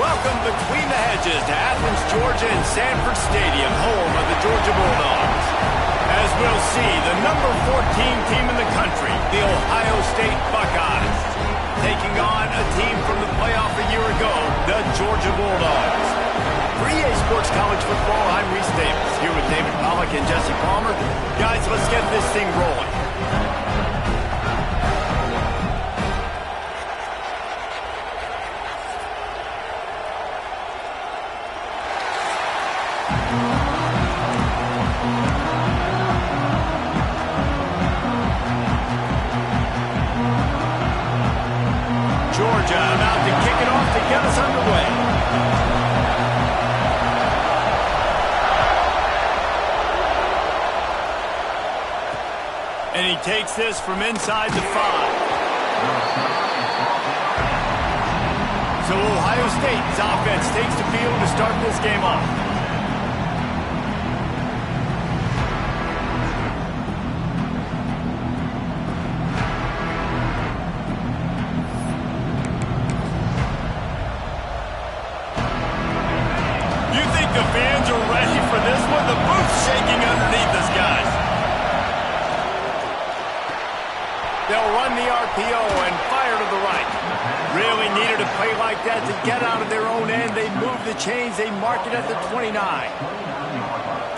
welcome between the hedges to Athens, Georgia and Sanford Stadium, home of the Georgia Bulldogs. As we'll see, the number 14 team in the country, the Ohio State Buckeyes, taking on a team from the playoff a year ago, the Georgia Bulldogs. For EA Sports College Football, I'm Reese Davis, here with David Pollack and Jesse Palmer. Guys, let's get this thing rolling. Georgia about to kick it off to get us underway. And he takes this from inside the 5. So Ohio State's offense takes the field to start this game off. The fans are ready for this one. The booth's shaking underneath us, guys. They'll run the RPO and fire to the right. Really needed a play like that to get out of their own end. They move the chains. They mark it at the 29.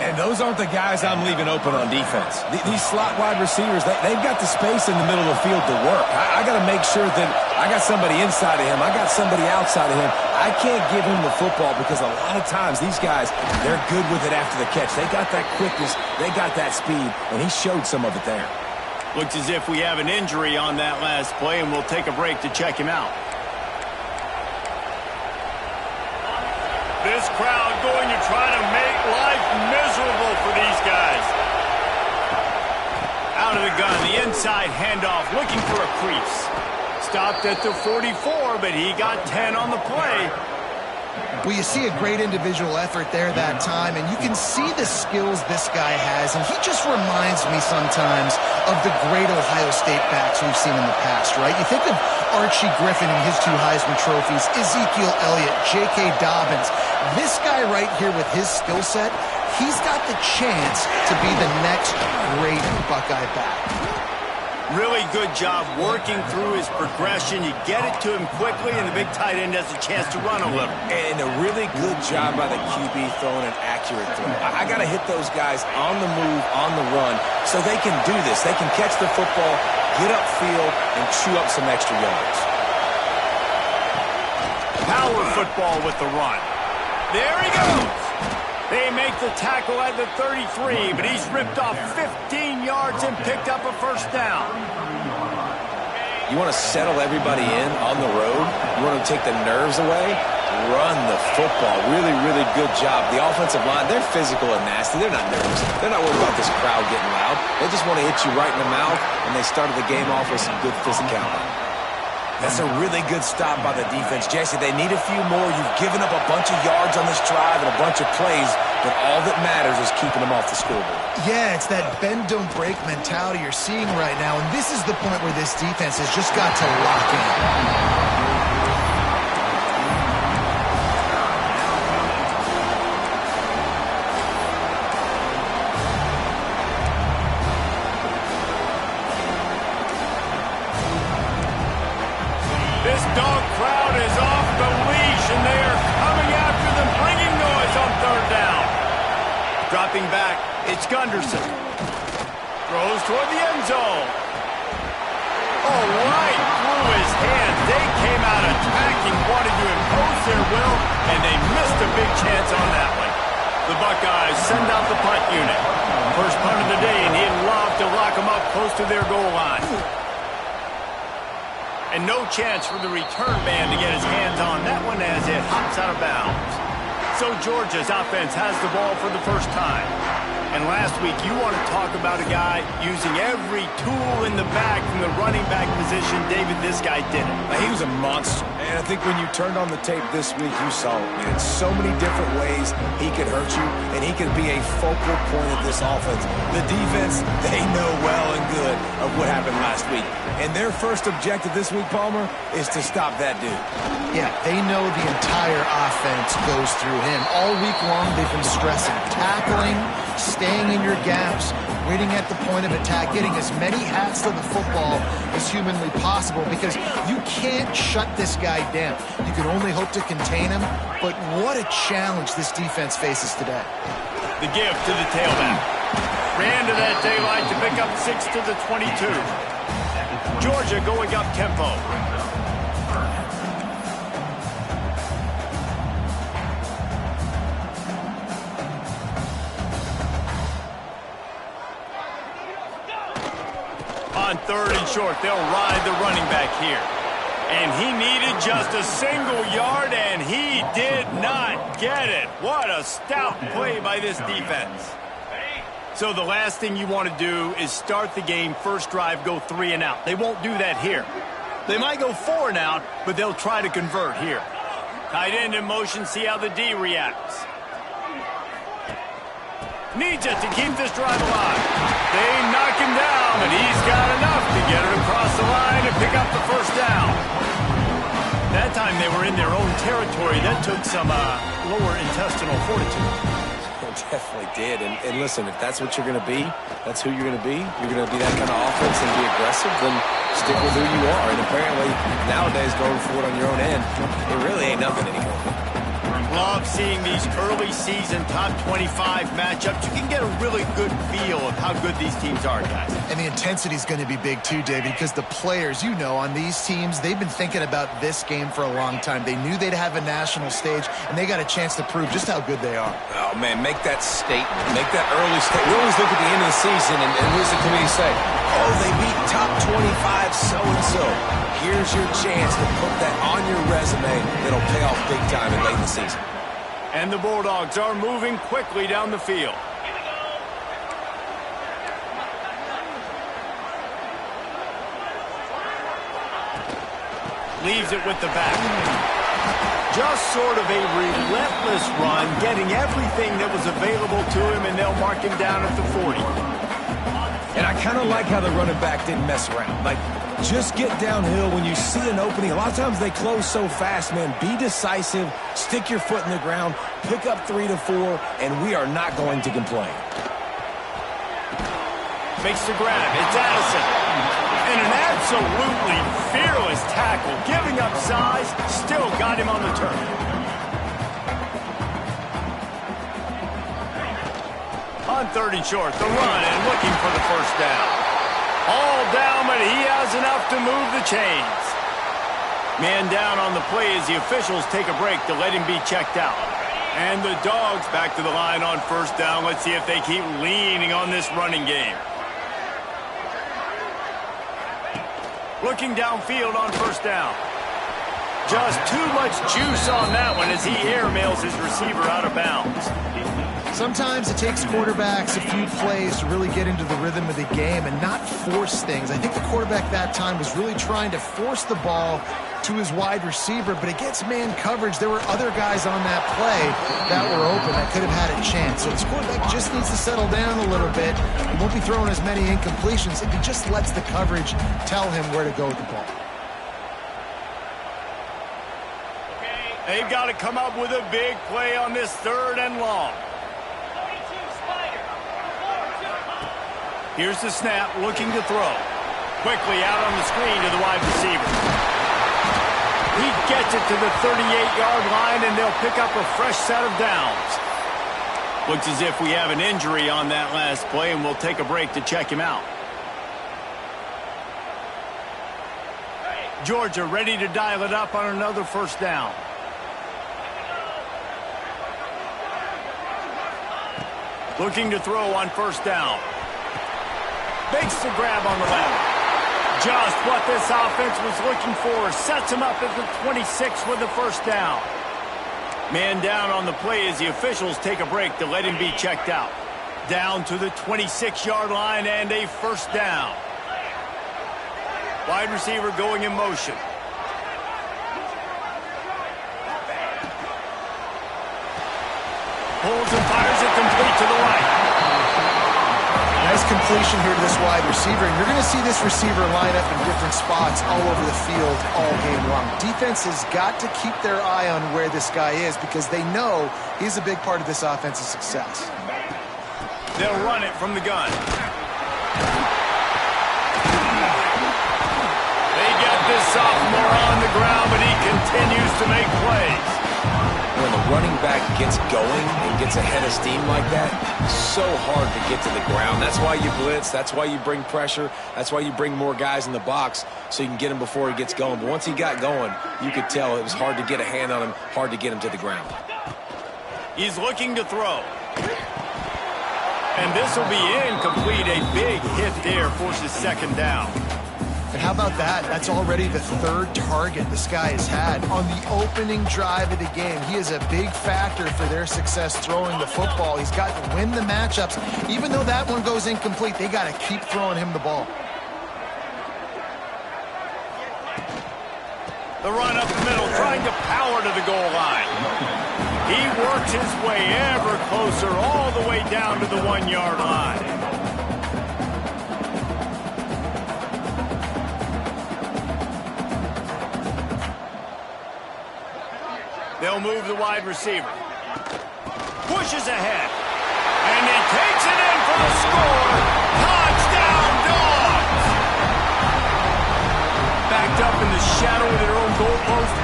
And those aren't the guys I'm leaving open on defense. These slot wide receivers, they've got the space in the middle of the field to work. I got to make sure that I got somebody inside of him. I got somebody outside of him. I can't give him the football because a lot of times these guys, they're good with it after the catch. They got that quickness. They got that speed, and he showed some of it there. Looks as if we have an injury on that last play, and we'll take a break to check him out. This crowd going to try to make life miserable for these guys. Out of the gun, the inside handoff, looking for a crease. Stopped at the 44, but he got 10 on the play. Well, you see a great individual effort there that time, and you can see the skills this guy has, and he just reminds me sometimes of the great Ohio State backs we've seen in the past, right? You think of Archie Griffin and his 2 Heisman trophies, Ezekiel Elliott, J.K. Dobbins. This guy right here with his skill set, he's got the chance to be the next great Buckeye back. Really good job working through his progression. You get it to him quickly, and the big tight end has a chance to run a little. And a really good job by the QB throwing an accurate throw. I got to hit those guys on the move, on the run, so they can do this. They can catch the football, get upfield, and chew up some extra yards. Power football with the run. There he goes. They make the tackle at the 33, but he's ripped off 15 yards and picked up a first down. You want to settle everybody in on the road? You want to take the nerves away? Run the football. Really, really good job. The offensive line, they're physical and nasty. They're not nervous. They're not worried about this crowd getting loud. They just want to hit you right in the mouth, and they started the game off with some good physicality. That's a really good stop by the defense. Jesse, they need a few more. You've given up a bunch of yards on this drive and a bunch of plays, but all that matters is keeping them off the scoreboard. Yeah, it's that bend, don't break mentality you're seeing right now, and this is the point where this defense has just got to lock in. This dog crowd is off the leash, and they are coming after them, bringing noise on 3rd down. Dropping back, it's Gunderson. Throws toward the end zone. Oh, right through his hands. They came out attacking, wanted to impose their will, and they missed a big chance on that one. The Buckeyes send out the punt unit. First punt of the day, and he'd love to lock them up close to their goal line. And no chance for the return man to get his hands on that one as it hops out of bounds. So Georgia's offense has the ball for the first time. And last week, you want to talk about a guy using every tool in the bag from the running back position. David, this guy did it. He was a monster. And I think when you turned on the tape this week, you saw it, man. So many different ways he could hurt you, and he could be a focal point of this offense. The defense, they know well and good of what happened last week. And their first objective this week, Palmer, is to stop that dude. Yeah, they know the entire offense goes through him. All week long, they've been stressing tackling, staying in your gaps, waiting at the point of attack, getting as many hats to the football as humanly possible, because you can't shut this guy down. You can only hope to contain him, but what a challenge this defense faces today. The give to the tailback. Ran to that daylight to pick up 6 to the 22. Georgia going up tempo. On 3rd and short, they'll ride the running back here. And he needed just a single yard, and he did not get it. What a stout play by this defense. So the last thing you want to do is start the game, first drive, go 3 and out. They won't do that here. They might go 4 and out, but they'll try to convert here. Tight end in motion, see how the D reacts. Needs it to keep this drive alive. They knock him down, but he's got enough to get it across the line and pick up the first down. That time they were in their own territory. That took some lower intestinal fortitude. It definitely did. And listen, if that's what you're going to be, that's who you're going to be. You're going to be that kind of offense and be aggressive, then stick with who you are. And apparently, nowadays, going for it on your own end, it really ain't nothing anymore. Love seeing these early season top 25 matchups. You can get a really good feel of how good these teams are, guys. And the intensity is going to be big too, David, because the players, you know, on these teams, they've been thinking about this game for a long time. They knew they'd have a national stage, and they got a chance to prove just how good they are. Oh, man, make that statement. Make that early statement. We always look at the end of the season, and what does the committee say? Oh, they beat top 25 so-and-so. Here's your chance to put that on your resume that'll pay off big time and late in the season. And the Bulldogs are moving quickly down the field. Leaves it with the back. Just sort of a relentless run, getting everything that was available to him, and they'll mark him down at the 40. And I kind of like how the running back didn't mess around. Like, just get downhill when you see an opening. A lot of times they close so fast, man. Be decisive, stick your foot in the ground, pick up 3 to 4, and we are not going to complain. Makes the grab. It's Addison. And an absolutely fearless tackle. Giving up size, still got him on the turn. On 3rd and short, the run and looking for the first down. All down, but he has enough to move the chains. Man down on the play as the officials take a break to let him be checked out. And the Dogs back to the line on first down. Let's see if they keep leaning on this running game. Looking downfield on first down. Just too much juice on that one as he airmails his receiver out of bounds. Sometimes it takes quarterbacks a few plays to really get into the rhythm of the game and not force things. I think the quarterback that time was really trying to force the ball to his wide receiver, but against man coverage, there were other guys on that play that were open that could have had a chance. So this quarterback just needs to settle down a little bit. He won't be throwing as many incompletions if he just lets the coverage tell him where to go with the ball. They've got to come up with a big play on this 3rd and long. Here's the snap, looking to throw. Quickly out on the screen to the wide receiver. He gets it to the 38-yard line, and they'll pick up a fresh set of downs. Looks as if we have an injury on that last play, and we'll take a break to check him out. Georgia ready to dial it up on another first down. Looking to throw on first down. Makes the grab on the left. Just what this offense was looking for. Sets him up at the 26 with the first down. Man down on the play as the officials take a break to let him be checked out. Down to the 26-yard line and a first down. Wide receiver going in motion. Pulls and fires it complete to the right. Nice completion here to this wide receiver. And you're going to see this receiver line up in different spots all over the field all game long. Defense has got to keep their eye on where this guy is because they know he's a big part of this offense's success. They'll run it from the gun. They get this sophomore on the ground, but he continues to make plays. When the running back gets going and gets ahead of steam like that, it's so hard to get to the ground. That's why you blitz. That's why you bring pressure. That's why you bring more guys in the box so you can get him before he gets going. But once he got going, you could tell it was hard to get a hand on him, hard to get him to the ground. He's looking to throw. And this will be incomplete. A big hit there forces second down. And how about that? That's already the third target this guy has had on the opening drive of the game. He is a big factor for their success throwing the football. He's got to win the matchups. Even though that one goes incomplete, they got to keep throwing him the ball. The run up the middle, trying to power to the goal line. He works his way ever closer all the way down to the 1-yard line. They'll move the wide receiver. Pushes ahead. And he takes it in for the score. Touchdown, Dogs! Backed up in the shadow of their own goalpost,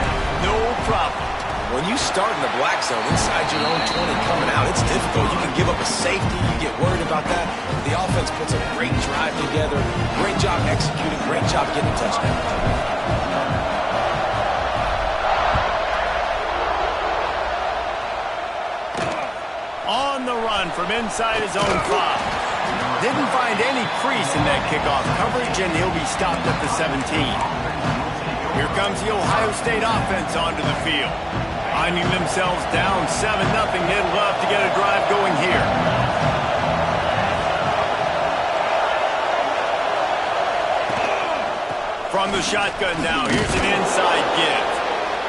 no problem. When you start in the black zone inside your own 20 coming out, it's difficult. You can give up a safety. You get worried about that. The offense puts a great drive together. Great job executing. Great job getting a touchdown. On the run from inside his own 5. Didn't find any crease in that kickoff coverage, and he'll be stopped at the 17. Here comes the Ohio State offense onto the field. Finding themselves down 7-0, they'd love to get a drive going here. From the shotgun now, here's an inside give.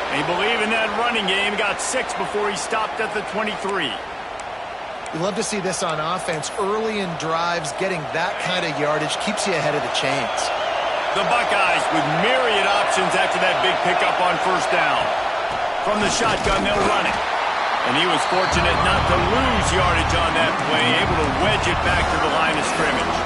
They believe in that running game, got 6 before he stopped at the 23. You love to see this on offense. Early in drives, getting that kind of yardage keeps you ahead of the chains. The Buckeyes with myriad options after that big pickup on first down. From the shotgun, they'll run it. And he was fortunate not to lose yardage on that play, able to wedge it back to the line of scrimmage.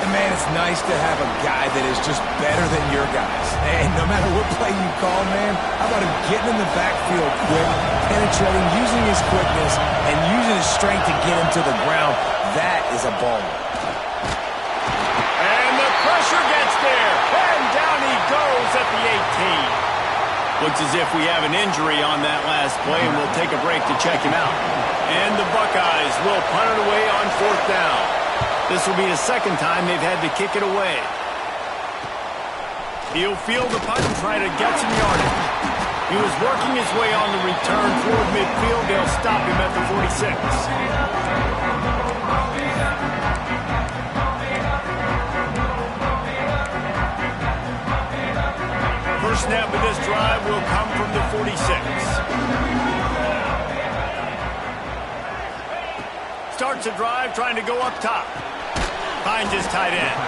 And man, it's nice to have a guy that is just better than your guys. And no matter what play you call, man, how about him getting in the backfield quick, penetrating, using his quickness, and using his strength to get him to the ground. That is a baller. And the pressure gets there. And down he goes at the 18. Looks as if we have an injury on that last play, and we'll take a break to check him out. And the Buckeyes will punt it away on fourth down. This will be the second time they've had to kick it away. He'll field the punt and try to get some yardage. He was working his way on the return toward midfield. They'll stop him at the 46. First snap of this drive will come from the 46. Starts a drive trying to go up top. Finds his tight end.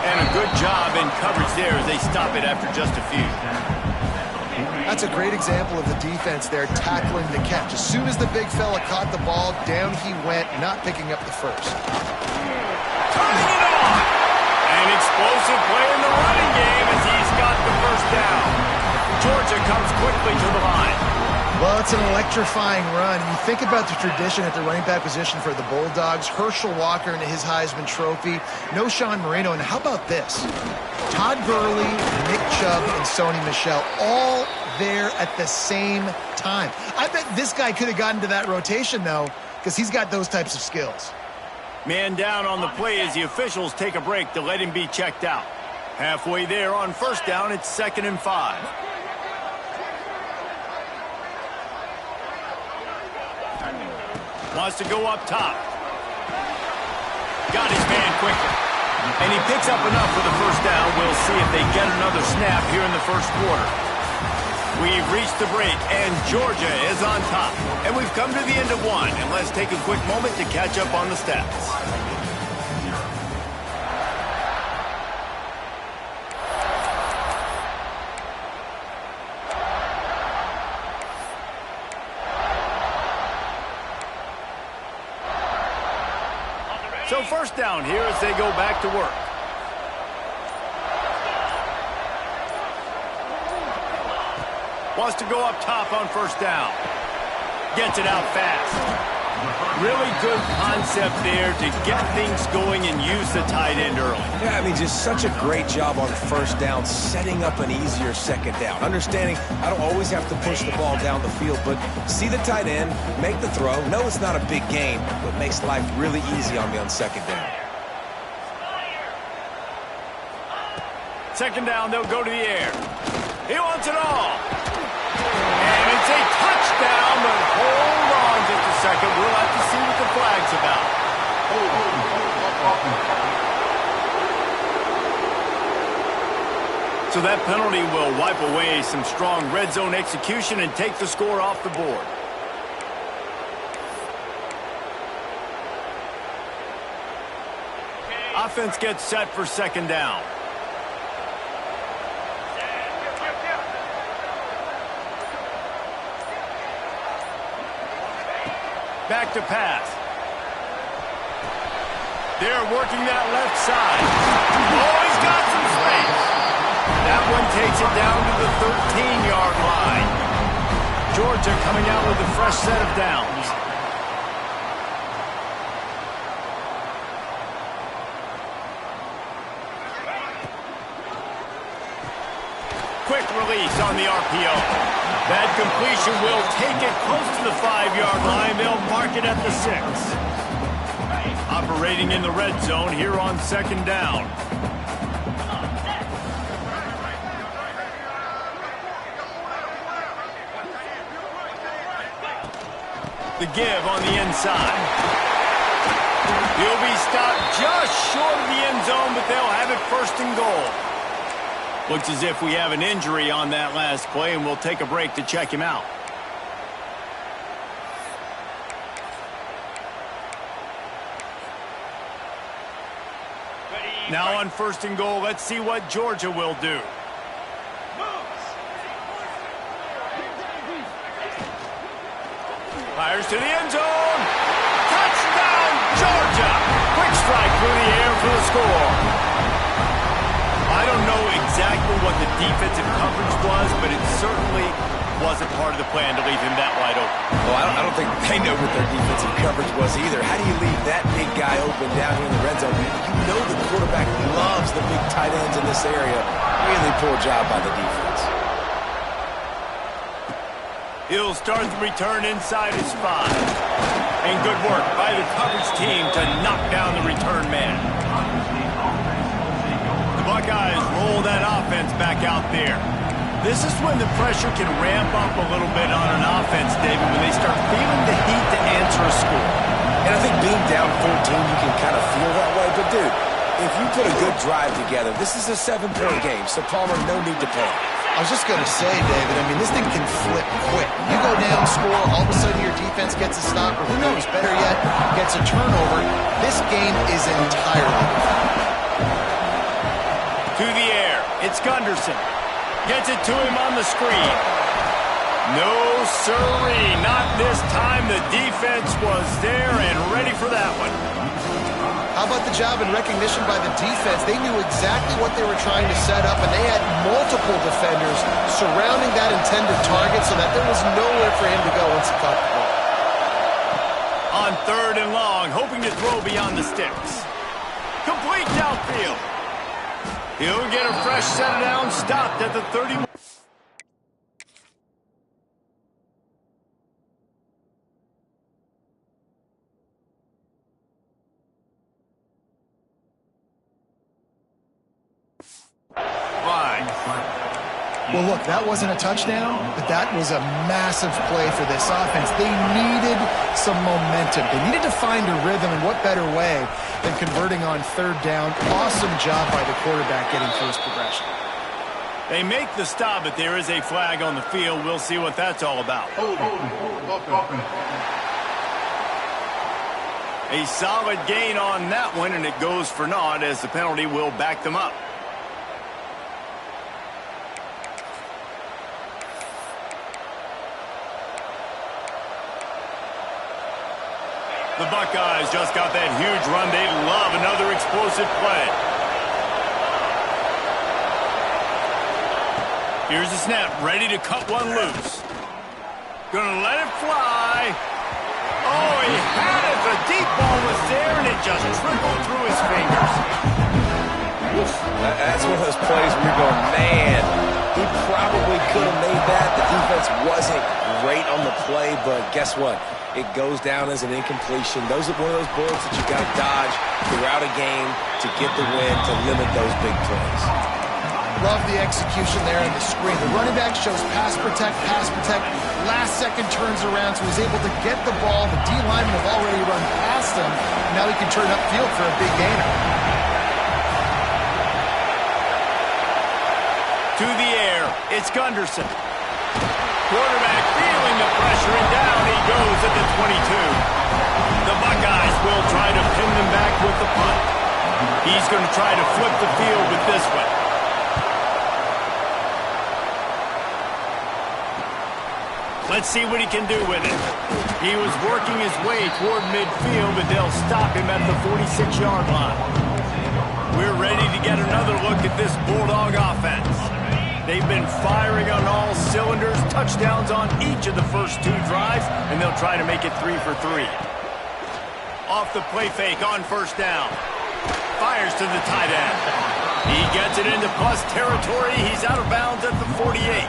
And a good job in coverage there as they stop it after just a few. That's a great example of the defense there tackling the catch. As soon as the big fella caught the ball, down he went, not picking up the first. Turning it on! An explosive play in the running game as he's got the first down. Georgia comes quickly to the line. Well, it's an electrifying run. And you think about the tradition at the running back position for the Bulldogs. Herschel Walker and his Heisman Trophy. No Sean Marino. And how about this? Todd Gurley, Nick Chubb, and Sony Michel all there at the same time. I bet this guy could have gotten to that rotation, though, because he's got those types of skills. Man down on the play as the officials take a break to let him be checked out. Halfway there on first down, it's 2nd and 5. Wants to go up top. Got his man quickly. And he picks up enough for the first down. We'll see if they get another snap here in the first quarter. We've reached the break, and Georgia is on top. And we've come to the end of one. And let's take a quick moment to catch up on the stats. So first down here as they go back to work. Wants to go up top on first down. Gets it out fast. Really good concept there to get things going and use the tight end early. Yeah, I mean, just such a great job on first down, setting up an easier second down. Understanding I don't always have to push the ball down the field, but see the tight end, make the throw. No, it's not a big game, but makes life really easy on me on second down. Second down, they'll go to the air. He wants it all. And it's a touchdown, but hold on just a second. We'll have to see what the flag's about. So that penalty will wipe away some strong red zone execution and take the score off the board. Offense gets set for second down. Back to pass. They're working that left side. Oh, he's got some space. That one takes it down to the 13-yard line. Georgia coming out with a fresh set of downs. Quick release on the RPO. That completion will take it close to the 5-yard line. They'll mark it at the 6. Operating in the red zone here on second down. The give on the inside. He'll be stopped just short of the end zone, but they'll have it first and goal. Looks as if we have an injury on that last play, and we'll take a break to check him out. Now on first and goal, let's see what Georgia will do. Fires to the end zone. Touchdown, Georgia! Quick strike through the air for the score. I don't know exactly what the defensive coverage was, but it certainly wasn't part of the plan to leave him that wide open. Well, I don't think they know what their defensive coverage was either. How do you leave that big guy open down here in the red zone? You know the quarterback loves the big tight ends in this area. Really poor job by the defense. He'll start the return inside his 5. And good work by the coverage team to knock down the return man. Buckeyes roll that offense back out there. This is when the pressure can ramp up a little bit on an offense, David, when they start feeling the heat to answer a score. And I think being down 14, you can kind of feel that way. But, dude, if you put a good drive together, this is a 7-point game, so Palmer, no need to panic. I was just going to say, David, I mean, this thing can flip quick. You go down, score, all of a sudden your defense gets a stop, or who knows, better yet, gets a turnover. This game is entirely different. To the air, it's Gunderson. Gets it to him on the screen. No, sirree, not this time. The defense was there and ready for that one. How about the job and recognition by the defense? They knew exactly what they were trying to set up, and they had multiple defenders surrounding that intended target so that there was nowhere for him to go once he caught the ball. On third and long, hoping to throw beyond the sticks. Complete downfield. He'll get a fresh set of downs, stopped at the 31. Fine. Well, look, that wasn't a touchdown, but that was a massive play for this offense. They needed some momentum. They needed to find a rhythm, and what better way than converting on third down. Awesome job by the quarterback getting first progression. They make the stop, but there is a flag on the field. We'll see what that's all about. A solid gain on that one, and it goes for naught as the penalty will back them up. The Buckeyes just got that huge run. They love another explosive play. Here's the snap, ready to cut one loose. Gonna let it fly. Oh, he had it. The deep ball was there, and it just trickled through his fingers. That's one of those plays where you're going, man, he probably could have made that. The defense wasn't great on the play, but guess what? It goes down as an incompletion. Those are one of those bullets that you got to dodge throughout a game to get the win, to limit those big plays. Love the execution there on the screen. The running back shows pass protect. Last second turns around, so he's able to get the ball. The D linemen have already run past him. Now he can turn upfield for a big gainer. To the air, it's Gunderson. Quarterback feeling the pressure, and down he goes at the 22. The Buckeyes will try to pin them back with the punt. He's going to try to flip the field with this one. Let's see what he can do with it. He was working his way toward midfield, but they'll stop him at the 46-yard line. We're ready to get another look at this Bulldog offense. They've been firing on all cylinders, touchdowns on each of the first two drives, and they'll try to make it 3 for 3. Off the play fake on first down. Fires to the tight end. He gets it into plus territory. He's out of bounds at the 48.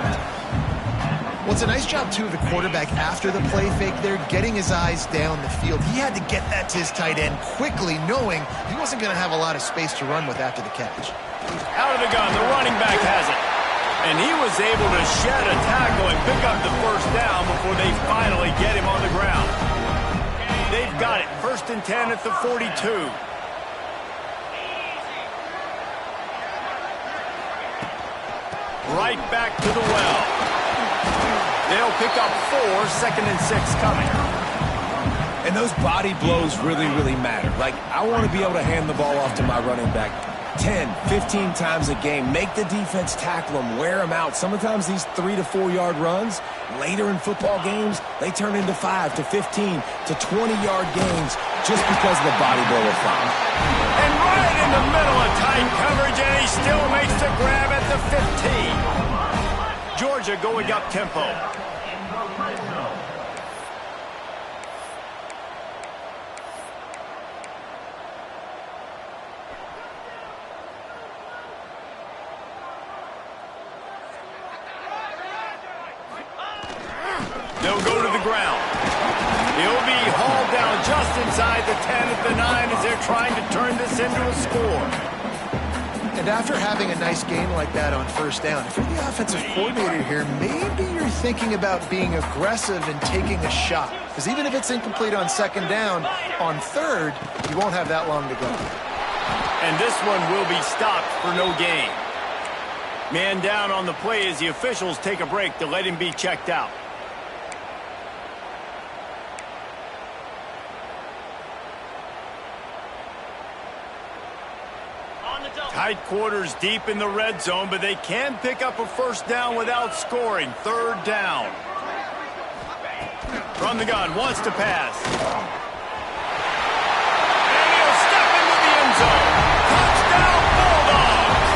Well, it's a nice job, too, of the quarterback after the play fake there, getting his eyes down the field. He had to get that to his tight end quickly, knowing he wasn't going to have a lot of space to run with after the catch. Out of the gun, the running back has it. And he was able to shed a tackle and pick up the first down before they finally get him on the ground. They've got it, 1st and 10 at the 42. Right back to the well. They'll pick up 4, 2nd and 6 coming. And those body blows really, really matter. Like, I want to be able to hand the ball off to my running back 10, 15 times a game. Make the defense tackle them, wear them out. Sometimes these 3 to 4 yard runs, later in football games, they turn into 5 to 15 to 20-yard games just because of the body blow of fun. And right in the middle of tight coverage, and he still makes the grab at the 15. Georgia going up tempo. They'll go to the ground. He'll be hauled down just inside the 10 at the 9 as they're trying to turn this into a score. And after having a nice game like that on first down, if you're the offensive coordinator here, maybe you're thinking about being aggressive and taking a shot. Because even if it's incomplete on 2nd down, on 3rd, you won't have that long to go. And this one will be stopped for no gain. Man down on the play as the officials take a break to let him be checked out. Tight quarters deep in the red zone, but they can pick up a first down without scoring. 3rd down. From the gun, wants to pass. And he'll step into the end zone. Touchdown, Bulldogs!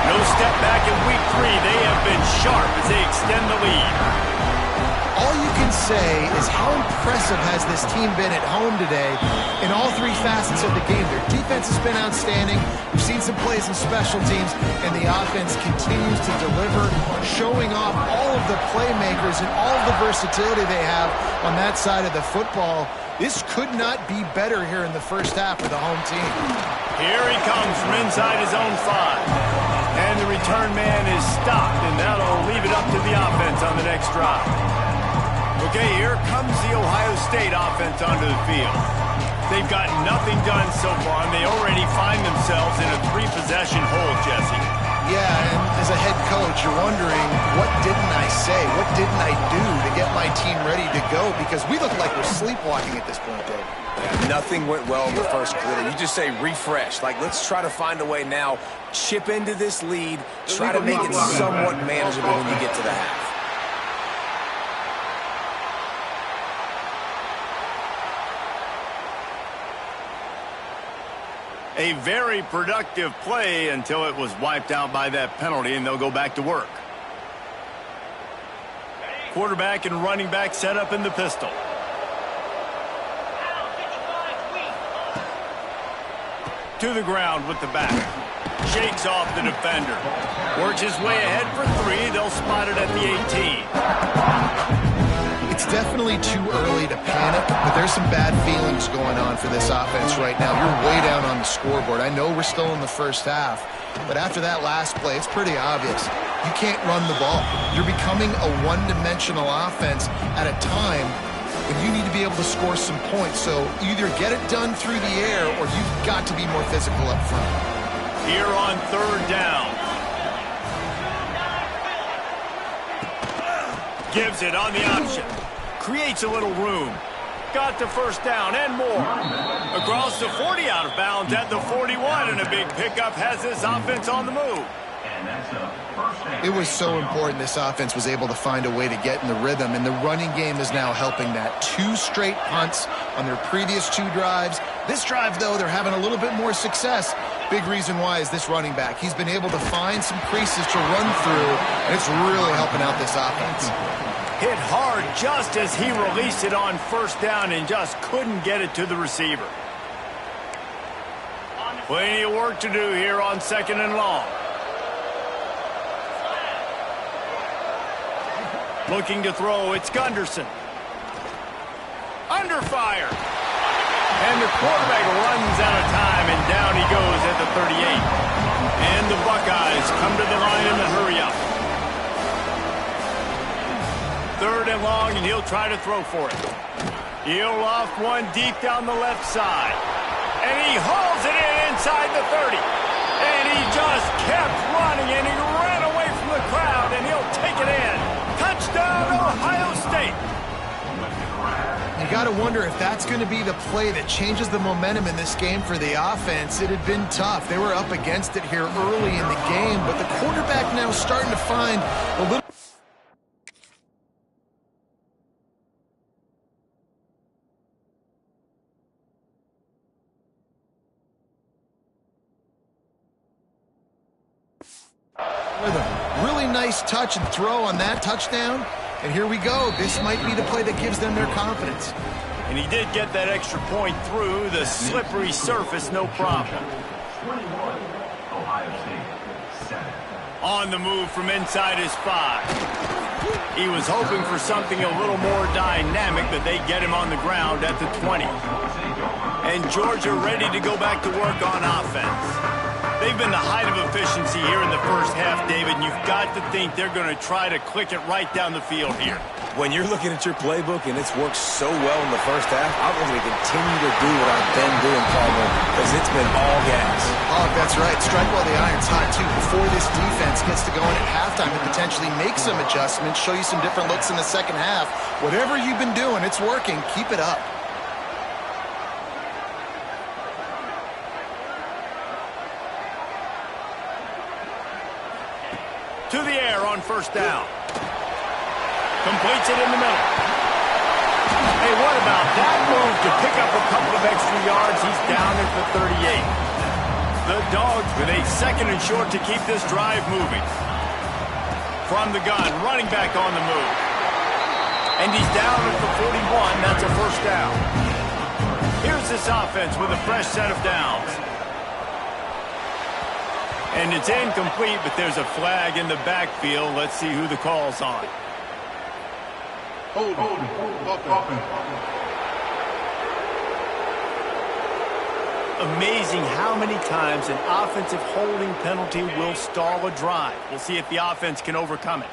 No step back in week 3. They have been sharp as they extend the lead. All you can say is how impressive has this team been at home today in all 3 facets of the game. Their defense has been outstanding. We've seen some plays in special teams, and the offense continues to deliver, showing off all of the playmakers and all of the versatility they have on that side of the football. This could not be better here in the first half for the home team. Here he comes from inside his own 5. And the return man is stopped, and that'll leave it up to the offense on the next drive. Okay, here comes the Ohio State offense onto the field. They've got nothing done so far, and they already find themselves in a 3-possession hole, Jesse. Yeah, and as a head coach, you're wondering, what didn't I say? What didn't I do to get my team ready to go? Because we look like we're sleepwalking at this point, Dave. Yeah, nothing went well in the first quarter. You just say refresh. Like, let's try to find a way now, chip into this lead, try to make it somewhat manageable when you get to the half. A very productive play until it was wiped out by that penalty, and they'll go back to work. Quarterback and running back set up in the pistol. To the ground with the back. Shakes off the defender. Works his way ahead for 3. They'll spot it at the 18. It's definitely too early to panic, but there's some bad feelings going on for this offense right now. You're way down on the scoreboard. I know we're still in the first half, but after that last play, it's pretty obvious. You can't run the ball. You're becoming a one-dimensional offense at a time when you need to be able to score some points. So either get it done through the air or you've got to be more physical up front. Here on 3rd down. Gives it on the option. Creates a little room. Got the first down and more. Across the 40, out of bounds at the 41, and a big pickup has this offense on the move. It was so important this offense was able to find a way to get in the rhythm, and the running game is now helping that. 2 straight punts on their previous 2 drives. This drive, though, they're having a little bit more success. Big reason why is this running back. He's been able to find some creases to run through, and it's really helping out this offense. Hit hard just as he released it on 1st down and just couldn't get it to the receiver. Plenty of work to do here on 2nd and long. Looking to throw, it's Gunderson. Under fire. And the quarterback runs out of time, and down he goes at the 38. And the Buckeyes come to the line in the hurry-up. 3rd and long, and he'll try to throw for it. He'll loft one deep down the left side. And he hauls it in inside the 30. And he just kept running, and he ran away from the crowd, and he'll take it in. Touchdown, Ohio State. You got to wonder if that's going to be the play that changes the momentum in this game for the offense. It had been tough. They were up against it here early in the game, but the quarterback now starting to find a little... rhythm. Really nice touch and throw on that touchdown. And here we go. This might be the play that gives them their confidence. And he did get that extra point through the slippery surface, no problem. On the move from inside his 5. He was hoping for something a little more dynamic, but they get him on the ground at the 20. And Georgia ready to go back to work on offense. They've been the height of efficiency here in the first half, David, and you've got to think they're going to try to click it right down the field here. When you're looking at your playbook and it's worked so well in the first half, I'm going to continue to do what I've been doing, Caldwell, because it's been all gas. Oh, that's right. Strike while the iron's hot, too. Before this defense gets to going at halftime and potentially make some adjustments, show you some different looks in the second half. Whatever you've been doing, it's working. Keep it up. To the air on 1st down. Completes it in the middle. Hey, what about that move to pick up a couple of extra yards? He's down at the 38. The Dogs with a 2nd and short to keep this drive moving. From the gun, running back on the move. And he's down at the 41. That's a 1st down. Here's this offense with a fresh set of downs. And it's incomplete, but there's a flag in the backfield. Let's see who the call's on. Amazing how many times an offensive holding penalty will stall a drive. We'll see if the offense can overcome it.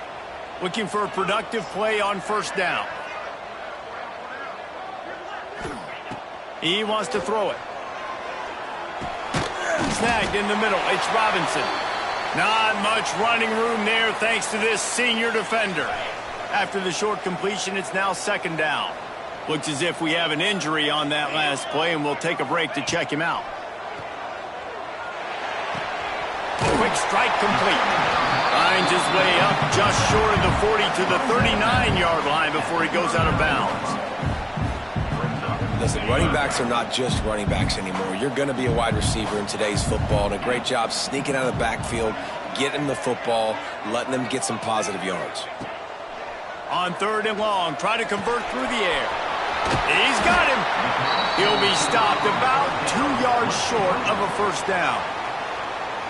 Looking for a productive play on first down. He wants to throw it. Snagged in the middle. It's Robinson. Not much running room there thanks to this senior defender. After the short completion, it's now second down. Looks as if we have an injury on that last play, and we'll take a break to check him out. Quick strike complete. Finds his way up just short of the 40 to the 39-yard line before he goes out of bounds. Listen, running backs are not just running backs anymore. You're going to be a wide receiver in today's football, and a great job sneaking out of the backfield, getting the football, letting them get some positive yards. On third and long, try to convert through the air. He's got him. He'll be stopped about 2 yards short of a first down.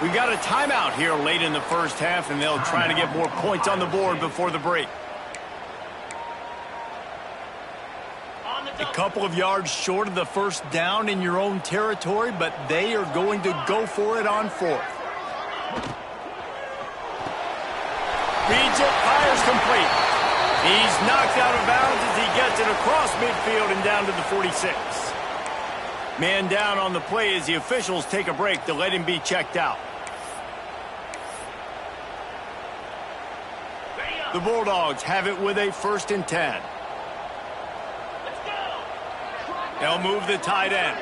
We've got a timeout here late in the first half, and they'll try to get more points on the board before the break. A couple of yards short of the first down in your own territory, but they are going to go for it on fourth. Reads it, fires complete. He's knocked out of bounds as he gets it across midfield and down to the 46. Man down on the play as the officials take a break to let him be checked out. The Bulldogs have it with a 1st and 10. They'll move the tight end.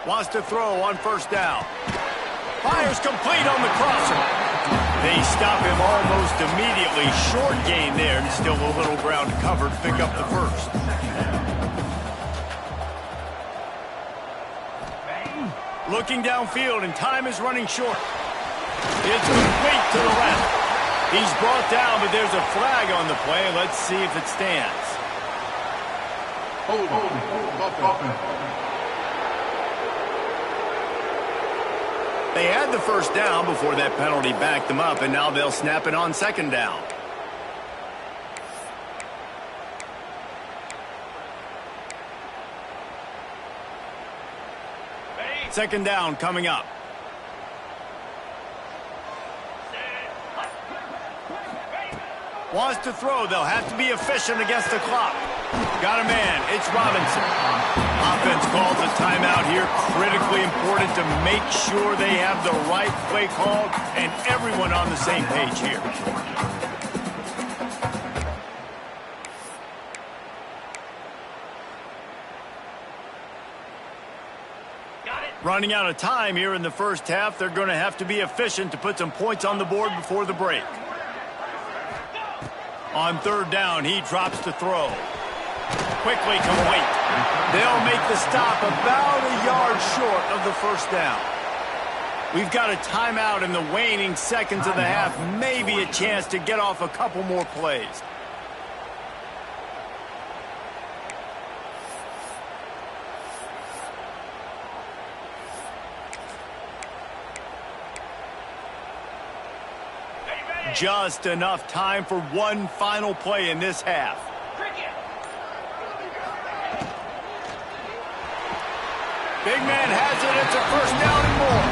Wants to throw on first down. Fires complete on the crosser. They stop him almost immediately. Short gain there, and still a little ground covered to pick up the first. Looking downfield, and time is running short. It's complete to the left. He's brought down, but there's a flag on the play. Let's see if it stands. They had the first down before that penalty backed them up, and now they'll snap it on second down. Second down coming up. Wants to throw. They'll have to be efficient against the clock. Got a man. It's Robinson. Offense calls a timeout here. Critically important to make sure they have the right play called and everyone on the same page here. Running out of time here in the first half. They're going to have to be efficient to put some points on the board before the break. On third down, he drops to throw. Quickly complete. They'll make the stop about a yard short of the first down. We've got a timeout in the waning seconds of the half. Maybe a chance to get off a couple more plays. Just enough time for one final play in this half. Big man has it. It's a first down and more.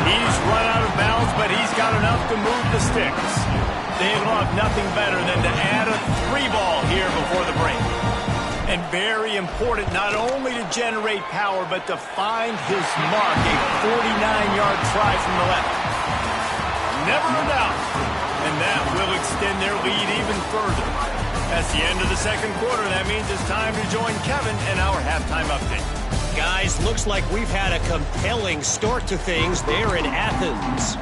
He's run out of bounds, but he's got enough to move the sticks. They love nothing better than to add a 3-ball here before the break. And very important not only to generate power, but to find his mark, a 49-yard try from the left. Never a doubt. And that will extend their lead even further. That's the end of the second quarter. That means it's time to join Kevin in our halftime update. Guys, looks like we've had a compelling start to things there in Athens.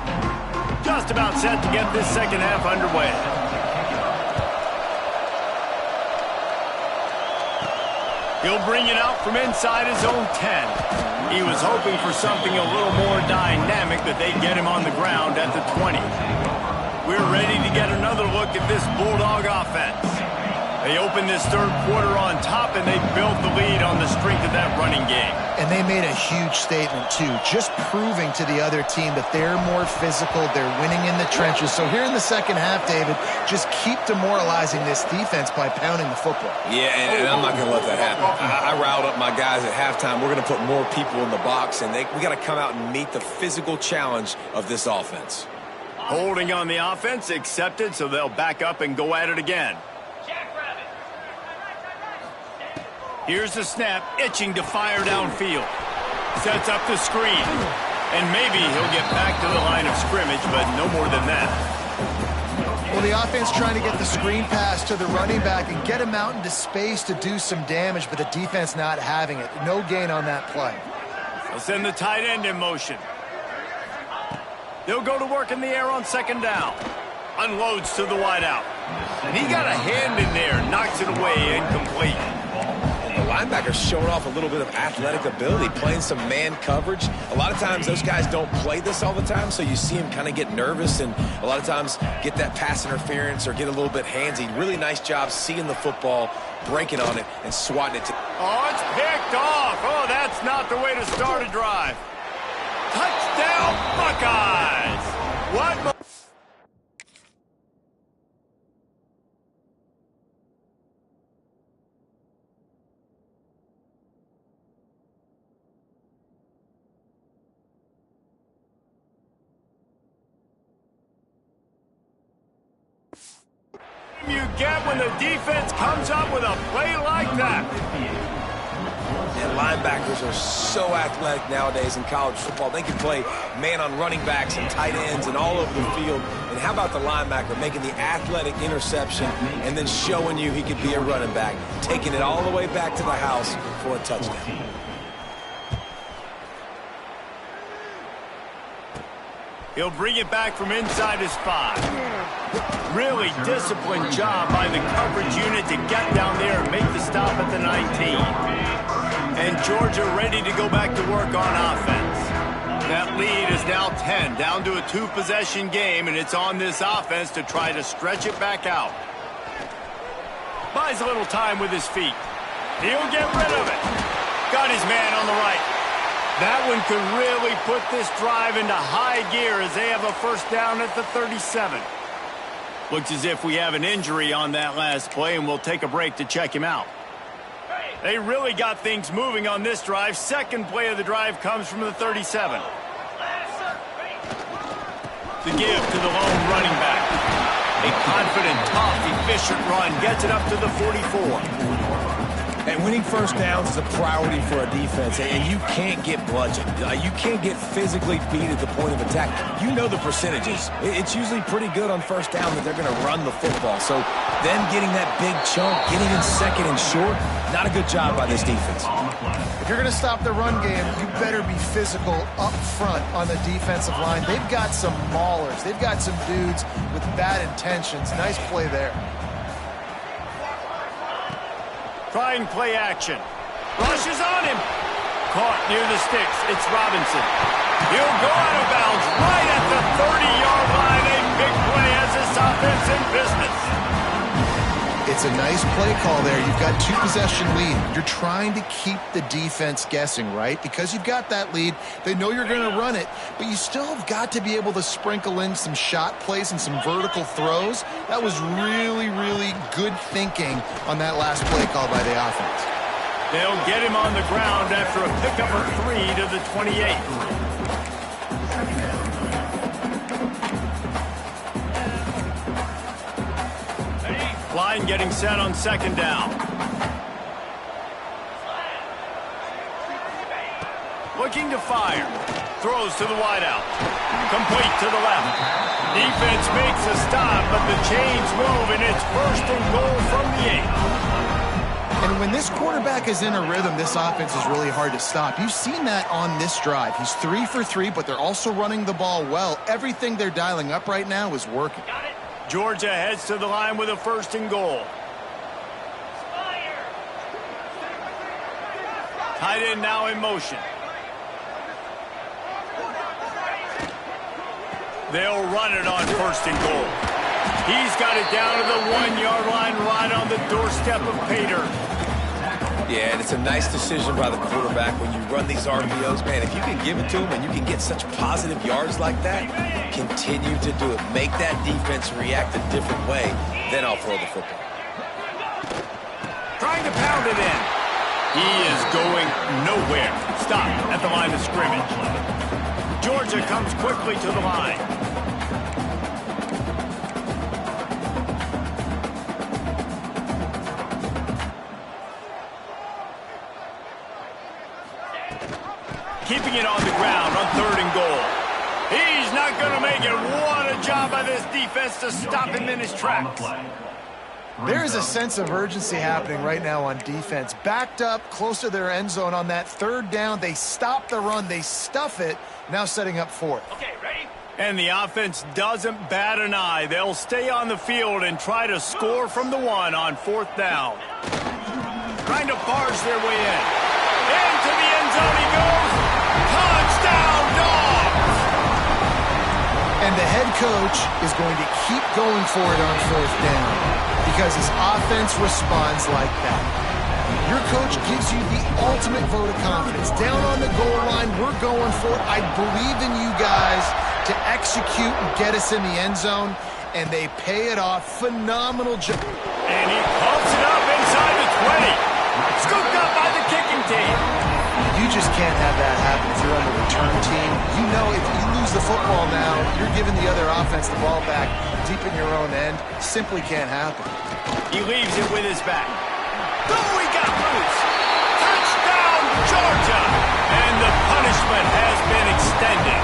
Just about set to get this second half underway. He'll bring it out from inside his own 10. He was hoping for something a little more dynamic, but they get him on the ground at the 20. We're ready to get another look at this Bulldog offense. They opened this third quarter on top, and they built the lead on the strength of that running game. And they made a huge statement, too, just proving to the other team that they're more physical, they're winning in the trenches. So here in the second half, David, just keep demoralizing this defense by pounding the football. Yeah, and I'm not going to let that happen. I riled up my guys at halftime. We're going to put more people in the box, and we got to come out and meet the physical challenge of this offense. Holding on the offense, accepted, so they'll back up and go at it again. Here's the snap, itching to fire downfield. Sets up the screen. And maybe he'll get back to the line of scrimmage, but no more than that. Well, the offense trying to get the screen pass to the running back and get him out into space to do some damage, but the defense not having it. No gain on that play. They'll send the tight end in motion. They'll go to work in the air on second down. Unloads to the wideout. And he got a hand in there, knocks it away, incomplete. The linebacker's showing off a little bit of athletic ability, playing some man coverage. A lot of times those guys don't play this all the time, so you see him kind of get nervous and a lot of times get that pass interference or get a little bit handsy. Really nice job seeing the football, breaking on it, and swatting it. Oh, it's picked off. Oh, that's not the way to start a drive. Touchdown, Buckeyes! What? You get when the defense comes up with a play like that. And linebackers are so athletic nowadays in college football. They can play man on running backs and tight ends and all over the field. And how about the linebacker making the athletic interception and then showing you he could be a running back, taking it all the way back to the house for a touchdown. He'll bring it back from inside his 5. Really disciplined job by the coverage unit to get down there and make the stop at the 19. And Georgia ready to go back to work on offense. That lead is now 10, down to a 2-possession game, and it's on this offense to try to stretch it back out. Buys a little time with his feet. He'll get rid of it. Got his man on the right. That one could really put this drive into high gear as they have a first down at the 37. Looks as if we have an injury on that last play, and we'll take a break to check him out. They really got things moving on this drive. Second play of the drive comes from the 37. The give to the lone running back. A confident, tough, efficient run gets it up to the 44. And winning first downs is a priority for a defense, and you can't get bludgeoned. You can't get physically beat at the point of attack. You know the percentages. It's usually pretty good on first down that they're going to run the football. So them getting that big chunk, getting in second and short, not a good job by this defense. If you're going to stop the run game, you better be physical up front on the defensive line. They've got some maulers. They've got some dudes with bad intentions. Nice play there. Trying play action. Rushes on him. Caught near the sticks. It's Robinson. He'll go out of bounds right at the 30-yard line. A big play as this offense in business. It's a nice play call there. You've got 2-possession lead. You're trying to keep the defense guessing, right? Because you've got that lead. They know you're going to run it, but you still have got to be able to sprinkle in some shot plays and some vertical throws. That was really, really good thinking on that last play call by the offense. They'll get him on the ground after a pickup of 3 to the 28. Line getting set on second down. Looking to fire. Throws to the wideout. Complete to the left. Defense makes a stop, but the chains move, and it's first and goal from the 8. And when this quarterback is in a rhythm, this offense is really hard to stop. You've seen that on this drive. He's 3 for 3, but they're also running the ball well. Everything they're dialing up right now is working. Georgia heads to the line with a first and goal. Tight end now in motion. They'll run it on first and goal. He's got it down to the 1-yard line right right on the doorstep of pay dirt. Yeah, and it's a nice decision by the quarterback when you run these RPOs. Man, if you can give it to him and you can get such positive yards like that, continue to do it. Make that defense react a different way, then I'll throw the football. Trying to pound it in. He is going nowhere. Stop at the line of scrimmage. Georgia comes quickly to the line. Keeping it on the ground on 3rd and goal. He's not going to make it. What a job by this defense to stop him in his tracks. There is a sense of urgency happening right now on defense. Backed up, close to their end zone on that 3rd down. They stop the run. They stuff it. Now setting up 4th. Okay, ready? And the offense doesn't bat an eye. They'll stay on the field and try to score from the 1 on 4th down. Trying to barge their way in. Into the end zone he goes. Touchdown, Dogs! And the head coach is going to keep going for it on 4th down because his offense responds like that. Your coach gives you the ultimate vote of confidence. Down on the goal line, we're going for it. I believe in you guys to execute and get us in the end zone, and they pay it off. Phenomenal job. And he pumps it up inside the 20. Scooped up by the kicking team. You just can't have that happen if you're on the return team. You know if you lose the football now, you're giving the other offense the ball back deep in your own end. Simply can't happen. He leaves it with his back. Oh, he got loose. Touchdown, Georgia. And the punishment has been extended.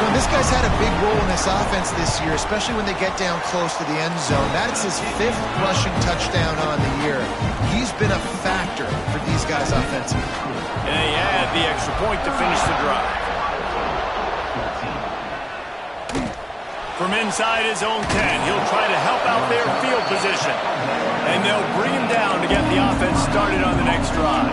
Well, this guy's had a big role in this offense this year, especially when they get down close to the end zone. That's his 5th rushing touchdown on the year. He's been a factor for these guys offensively. And they add the extra point to finish the drive. From inside his own 10, he'll try to help out their field position. And they'll bring him down to get the offense started on the next drive.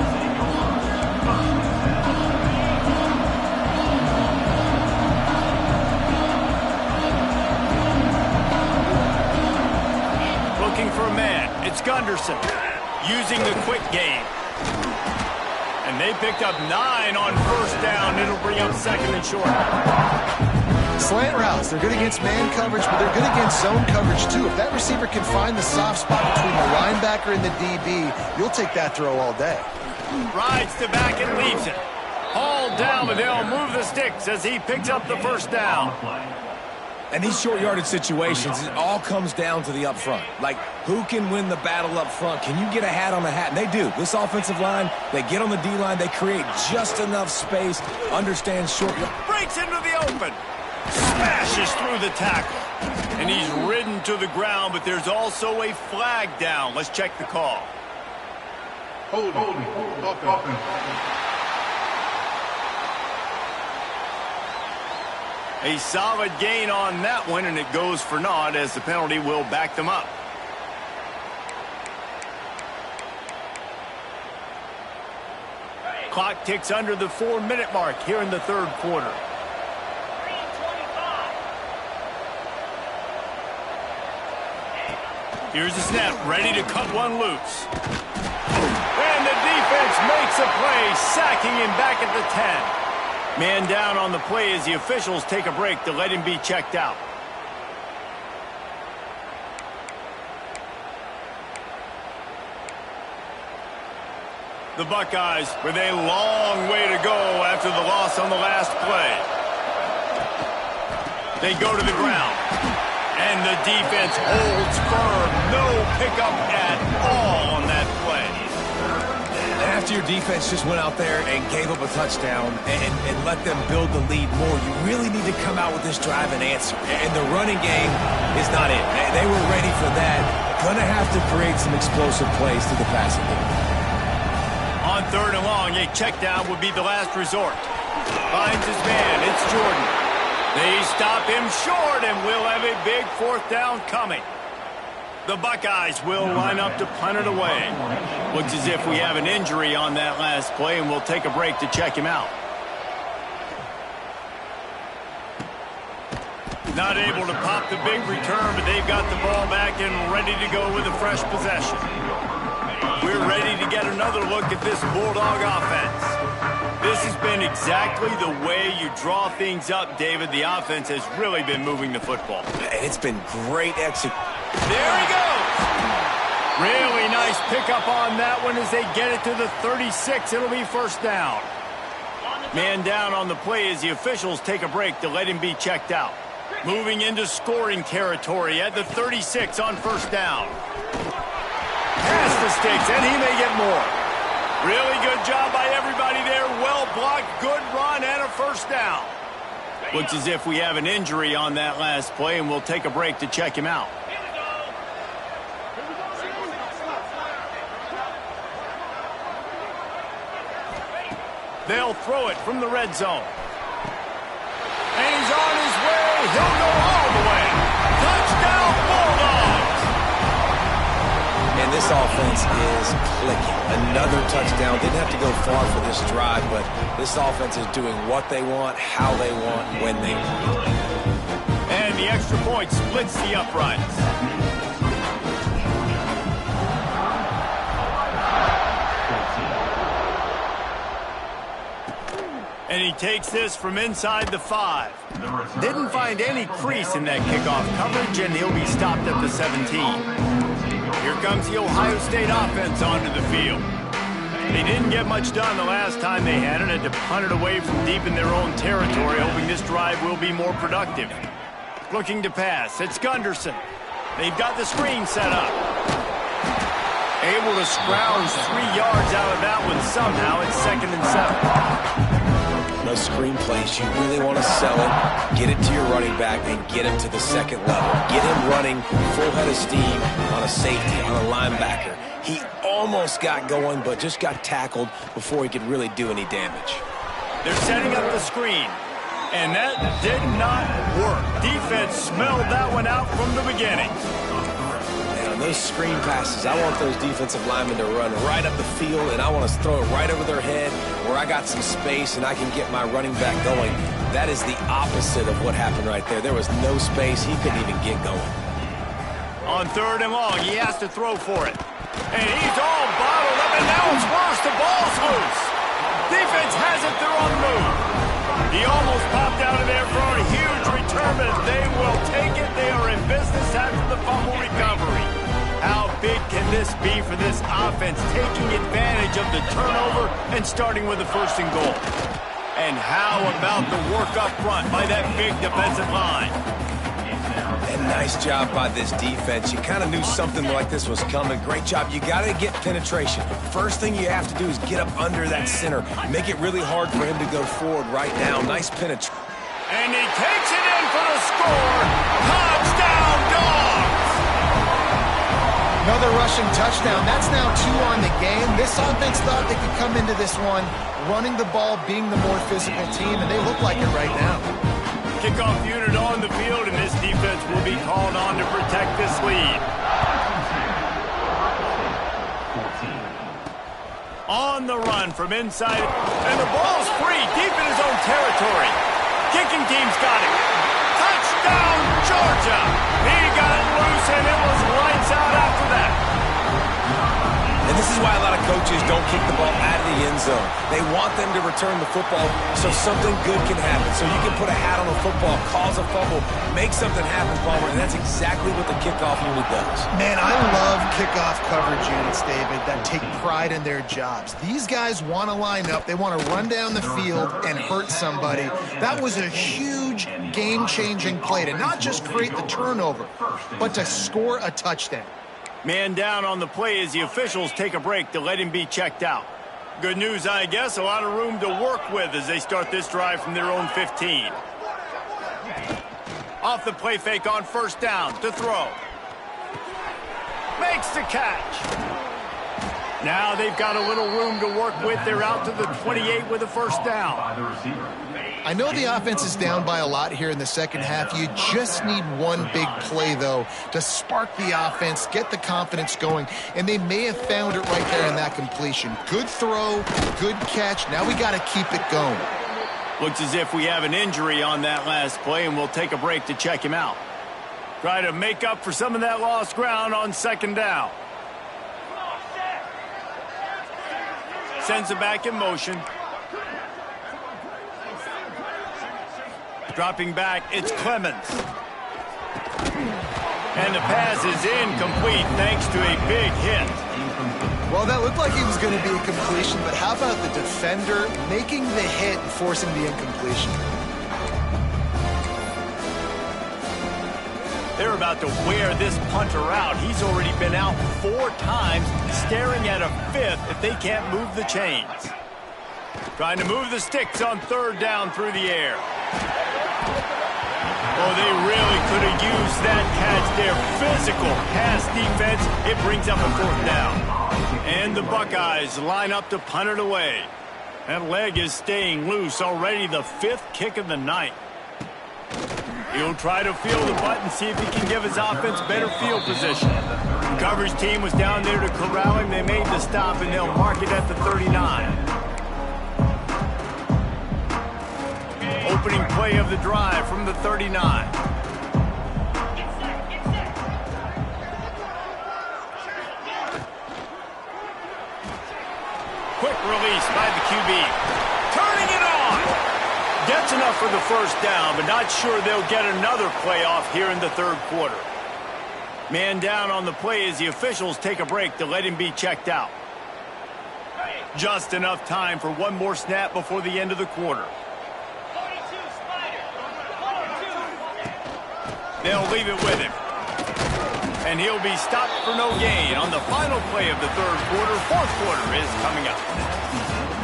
Looking for a man. It's Gunderson using the quick game. And they picked up 9 on 1st down. It'll bring up 2nd and short. Slant routes, they're good against man coverage, but they're good against zone coverage too. If that receiver can find the soft spot between the linebacker and the DB, you'll take that throw all day. Rides to back and leaves it. Hauled down, but they'll move the sticks as he picks up the 1st down. And these short yardage situations, it all comes down to the up front. Like, who can win the battle up front? Can you get a hat on the hat? And they do. This offensive line, they get on the D-line, they create just enough space, understand short yardage. Breaks into the open. Smashes through the tackle. And he's ridden to the ground, but there's also a flag down. Let's check the call. Holding. A solid gain on that one, and it goes for naught as the penalty will back them up. Clock ticks under the 4-minute mark here in the 3rd quarter. Here's the snap, ready to cut one loose. And the defense makes a play, sacking him back at the 10. Man down on the play as the officials take a break to let him be checked out. The Buckeyes with a long way to go after the loss on the last play. They go to the ground. And the defense holds firm. No pickup at all on that play. After your defense just went out there and gave up a touchdown and let them build the lead more, you really need to come out with this drive and answer. And the running game is not it. They were ready for that. Going to have to create some explosive plays to the passing game. On 3rd and long, a check down would be the last resort. Finds his man. It's Jordan. They stop him short, and we'll have a big 4th down coming. The Buckeyes will line up to punt it away. Looks as if we have an injury on that last play, and we'll take a break to check him out. Not able to pop the big return, but they've got the ball back and ready to go with a fresh possession. We're ready to get another look at this Bulldog offense. This has been exactly the way you draw things up, David. The offense has really been moving the football. And it's been great execution. There he goes. Really nice pickup on that one as they get it to the 36. It'll be first down. Man down on the play as the officials take a break to let him be checked out. Moving into scoring territory at the 36 on first down. Past the sticks, and he may get more. Really good job by everybody there. Well blocked, good run, and a first down. Looks as if we have an injury on that last play, and we'll take a break to check him out. They'll throw it from the red zone. And he's on his way. He'll go all the way. Touchdown, Bulldogs! And this offense is clicking. Another touchdown. Didn't have to go far for this drive, but this offense is doing what they want, how they want, when they want. And the extra point splits the uprights. And he takes this from inside the 5. Didn't find any crease in that kickoff coverage, and he'll be stopped at the 17. Here comes the Ohio State offense onto the field. They didn't get much done the last time they had it, had to punt it away from deep in their own territory, hoping this drive will be more productive. Looking to pass. It's Gunderson. They've got the screen set up. Able to scrounge 3 yards out of that one somehow. It's 2nd and 7. Those screen plays, you really want to sell it, get it to your running back, and get him to the second level. Get him running full head of steam on a safety, on a linebacker. He almost got going, but just got tackled before he could really do any damage. They're setting up the screen, and that did not work. Defense smelled that one out from the beginning. Those screen passes, I want those defensive linemen to run right up the field, and I want to throw it right over their head where I got some space and I can get my running back going. That is the opposite of what happened right there. There was no space. He couldn't even get going. On 3rd and long, he has to throw for it. And he's all bottled up, and now it's worse. The ball's loose. Defense has it. They're on the move. He almost popped out of there for a huge return, but they will take it. They are in business after the fumble recovery. How big can this be for this offense, taking advantage of the turnover and starting with a 1st and goal? And how about the work up front by that big defensive line? And nice job by this defense. You kind of knew something like this was coming. Great job. You got to get penetration. First thing you have to do is get up under that center. Make it really hard for him to go forward right now. Nice penetration. And he takes it in for the score. Touchdown, Dogs! Another rushing touchdown. That's now 2 on the game. This offense thought they could come into this one running the ball, being the more physical team, and they look like it right now. Kickoff unit on the field, and this defense will be called on to protect this lead. On the run from inside, and the ball's free, deep in his own territory. Kicking team's got it. Touchdown, Georgia! He got it loose, and it was lights out after that. And this is why a lot of coaches don't kick the ball out of the end zone. They want them to return the football so something good can happen. So you can put a hat on a football, cause a fumble, make something happen, Palmer, and that's exactly what the kickoff unit does. Man, I love kickoff coverage units, David, that take pride in their jobs. These guys want to line up. They want to run down the field and hurt somebody. That was a huge game-changing play to not just create the turnover, but to score a touchdown. Man down on the play as the officials take a break to let him be checked out. Good news, I guess. A lot of room to work with as they start this drive from their own 15. Off the play fake on 1st down to throw. Makes the catch. Now they've got a little room to work with. They're out to the 28 with a 1st down. I know the offense is down by a lot here in the second half. You just need one big play, though, to spark the offense, get the confidence going, and they may have found it right there in that completion. Good throw, good catch. Now we got to keep it going. Looks as if we have an injury on that last play, and we'll take a break to check him out. Try to make up for some of that lost ground on second down. Sends it back in motion. Dropping back, it's Clemens. And the pass is incomplete thanks to a big hit. Well, that looked like it was going to be a completion, but how about the defender making the hit and forcing the incompletion? They're about to wear this punter out. He's already been out 4 times, staring at a 5th if they can't move the chains. Trying to move the sticks on third down through the air. Oh, they really could have used that catch there. Physical pass defense. It brings up a 4th down. And the Buckeyes line up to punt it away. That leg is staying loose. Already the 5th kick of the night. He'll try to feel the button, see if he can give his offense better field position. The coverage team was down there to corral him. They made the stop, and they'll mark it at the 39. Opening play of the drive from the 39. Quick release by the QB. Turning it on. Gets enough for the first down, but not sure they'll get another play off here in the 3rd quarter. Man down on the play as the officials take a break to let him be checked out. Just enough time for one more snap before the end of the quarter. They'll leave it with him. And he'll be stopped for no gain on the final play of the 3rd quarter. 4th quarter is coming up.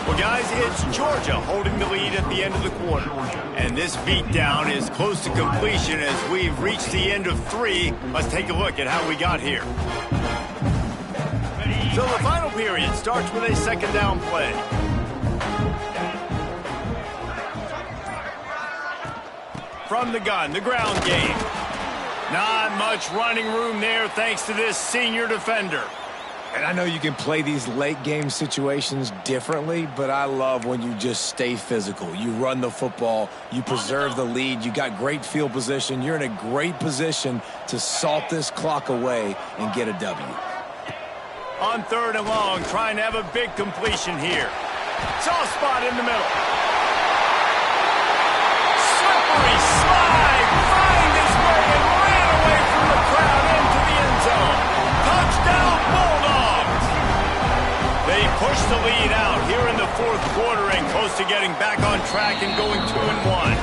Well, guys, it's Georgia holding the lead at the end of the quarter. And this beatdown is close to completion as we've reached the end of 3. Let's take a look at how we got here. So the final period starts with a 2nd down play. From the gun, the ground game. Not much running room there thanks to this senior defender. And I know you can play these late game situations differently, but I love when you just stay physical. You run the football, you preserve the lead, you got great field position. You're in a great position to salt this clock away and get a W. On 3rd and long, trying to have a big completion here. Soft spot in the middle. Slippery slide, find his way and ran away from the crowd into the end zone. Touchdown, Bulldogs! They push the lead out here in the 4th quarter and close to getting back on track and going 2-1.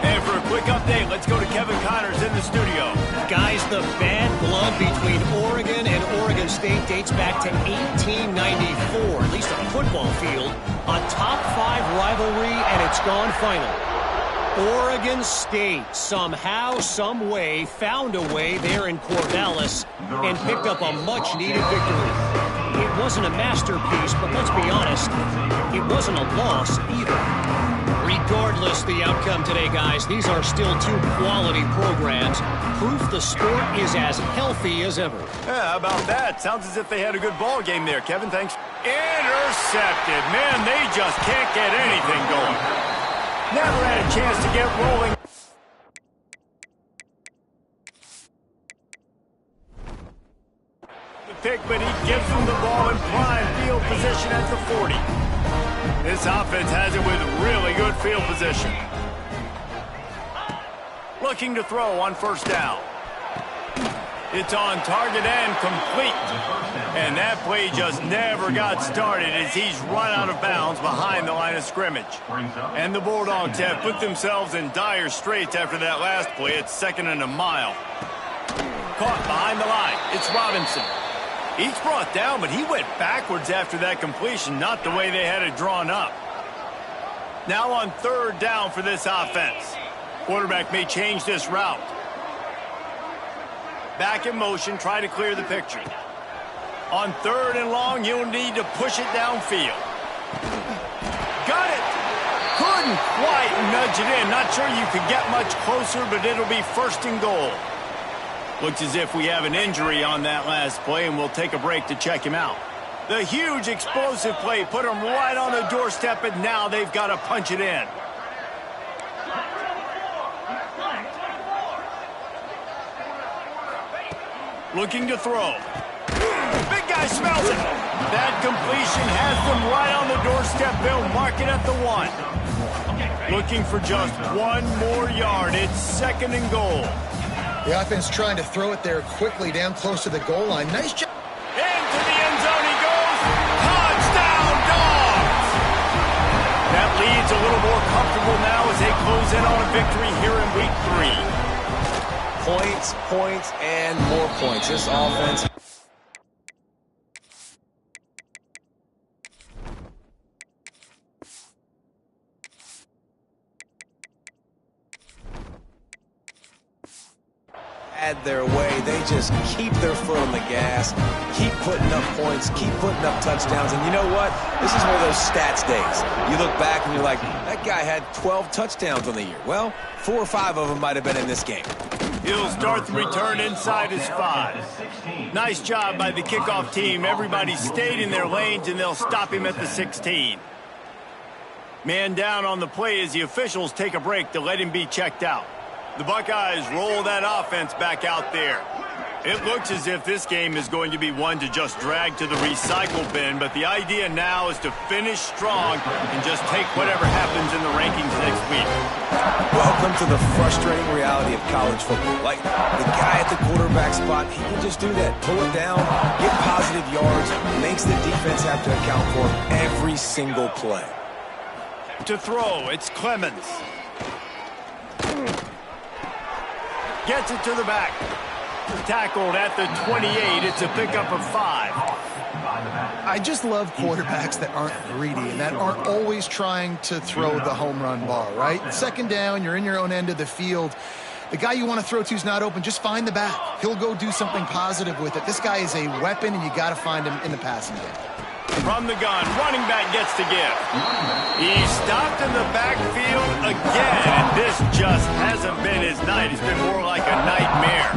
And for a quick update, let's go to Kevin Connors in the studio. Guys, the bad blood between Oregon and Oregon State dates back to 1894, at least a football field. A top 5 rivalry, and it's gone final. Oregon State somehow, some way, found a way there in Corvallis and picked up a much-needed victory. It wasn't a masterpiece, but let's be honest, it wasn't a loss either. Regardless the outcome today, guys, these are still 2 quality programs. Proof the sport is as healthy as ever. Yeah, how about that? Sounds as if they had a good ball game there. Kevin, thanks. Intercepted. Man, they just can't get anything going. Never had a chance to get rolling. The pick, but he gives them the ball in prime field position at the 40. This offense has it with really good field position. Looking to throw on 1st down. It's on target and complete. And that play just never got started as he's run out of bounds behind the line of scrimmage. And the Bulldogs have put themselves in dire straits after that last play. It's 2nd and a mile. Caught behind the line. It's Robinson. He's brought down, but he went backwards after that completion, not the way they had it drawn up. Now on 3rd down for this offense. Quarterback may change this route. Back in motion, try to clear the picture. On 3rd and long, you'll need to push it downfield. Got it. Couldn't quite nudge it in. Not sure you could get much closer, but it'll be 1st and goal. Looks as if we have an injury on that last play, and we'll take a break to check him out. The huge explosive play put him right on the doorstep, and now they've got to punch it in. Looking to throw. Big guy smells it. That completion has them right on the doorstep. They'll mark it at the 1. Looking for just 1 more yard. It's 2nd and goal. The offense trying to throw it there quickly down close to the goal line. Nice job. Into the end zone he goes. Touchdown, Dogs! That lead's a little more comfortable now as they close in on a victory here in week 3. Points, points, and more points. This offense. Their way. They just keep their foot on the gas, keep putting up points, keep putting up touchdowns. And you know what? This is one of those stats days. You look back and you're like, that guy had 12 touchdowns on the year. Well, 4 or 5 of them might have been in this game. He'll start the return inside his 5. Nice job by the kickoff team. Everybody stayed in their lanes, and they'll stop him at the 16. Man down on the play as the officials take a break to let him be checked out. The Buckeyes roll that offense back out there. It looks as if this game is going to be one to just drag to the recycle bin, but the idea now is to finish strong and just take whatever happens in the rankings next week. Welcome to the frustrating reality of college football. Like, the guy at the quarterback spot, he can just do that. Pull it down, get positive yards, makes the defense have to account for every single play. To throw, it's Clemens. Gets it to the back. Tackled at the 28. It's a pickup of 5. I just love quarterbacks that aren't greedy and that aren't always trying to throw the home run ball, right? 2nd down, you're in your own end of the field. The guy you want to throw to is not open. Just find the back. He'll go do something positive with it. This guy is a weapon, and you got to find him in the passing game. From the gun, running back gets to give. He's stopped in the backfield again, and this just hasn't been his night. It's been more like a nightmare.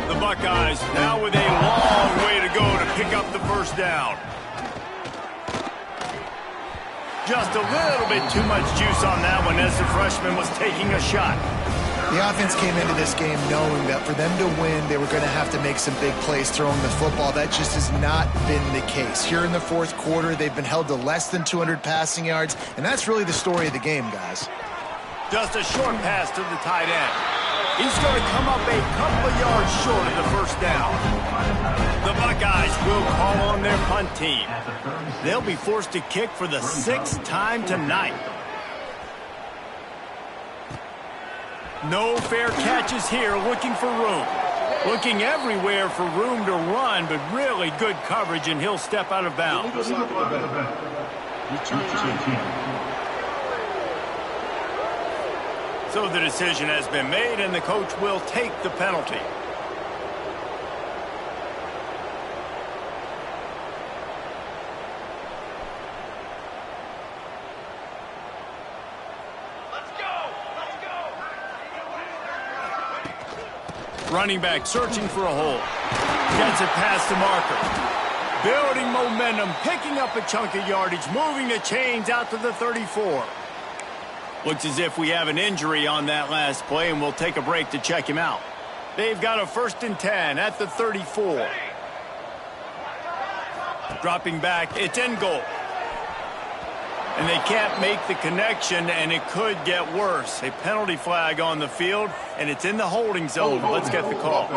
The Buckeyes now with a long way to go to pick up the 1st down. Just a little bit too much juice on that one as the freshman was taking a shot. The offense came into this game knowing that for them to win, they were going to have to make some big plays throwing the football. That just has not been the case. Here in the 4th quarter, they've been held to less than 200 passing yards, and that's really the story of the game, guys. Just a short pass to the tight end. He's going to come up a couple of yards short of the 1st down. The Buckeyes will call on their punt team. They'll be forced to kick for the 6th time tonight. No fair catches here, looking for room. Looking everywhere for room to run, but really good coverage, and he'll step out of bounds. So the decision has been made, and the coach will take the penalty. Running back searching for a hole. Gets it past the marker. Building momentum, picking up a chunk of yardage, moving the chains out to the 34. Looks as if we have an injury on that last play, and we'll take a break to check him out. They've got a 1st and 10 at the 34. Dropping back, it's in goal. And they can't make the connection, and it could get worse. A penalty flag on the field, and it's in the holding zone. Let's get the call.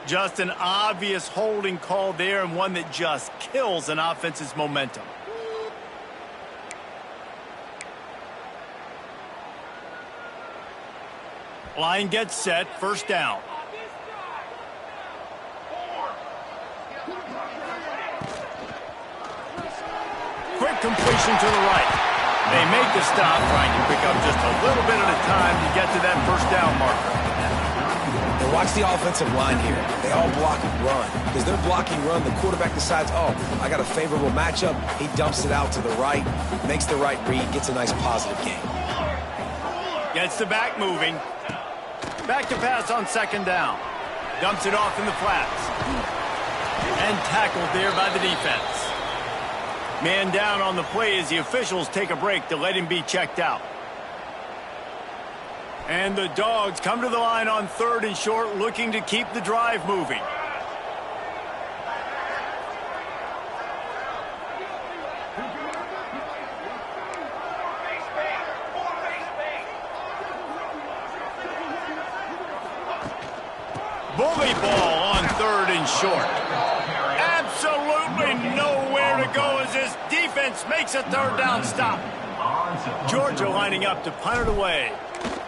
Just an obvious holding call there, and one that just kills an offense's momentum. Line gets set, 1st down. Quick completion to the right. They make the stop, trying to pick up just a little bit at a time to get to that 1st down marker. And watch the offensive line here. They all block and run. Because they're blocking run, the quarterback decides, oh, I got a favorable matchup. He dumps it out to the right, makes the right read, gets a nice positive gain. Gets the back moving. Back to pass on 2nd down. Dumps it off in the flats. And tackled there by the defense. Man down on the play as the officials take a break to let him be checked out. And the Dogs come to the line on 3rd and short, looking to keep the drive moving. Bully ball on 3rd and short. Absolutely nowhere to go as this defense makes a 3rd down stop. Georgia lining up to punt it away.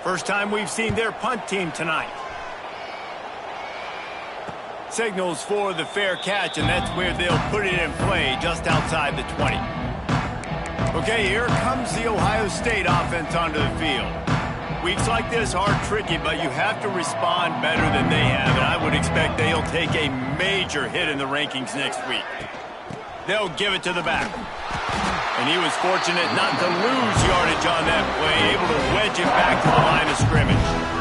First time we've seen their punt team tonight. Signals for the fair catch, and that's where they'll put it in play, just outside the 20. Okay, here comes the Ohio State offense onto the field. Weeks like this are tricky, but you have to respond better than they have, and I would expect they'll take a major hit in the rankings next week. They'll give it to the back. And he was fortunate not to lose yardage on that play, able to wedge it back to the line of scrimmage.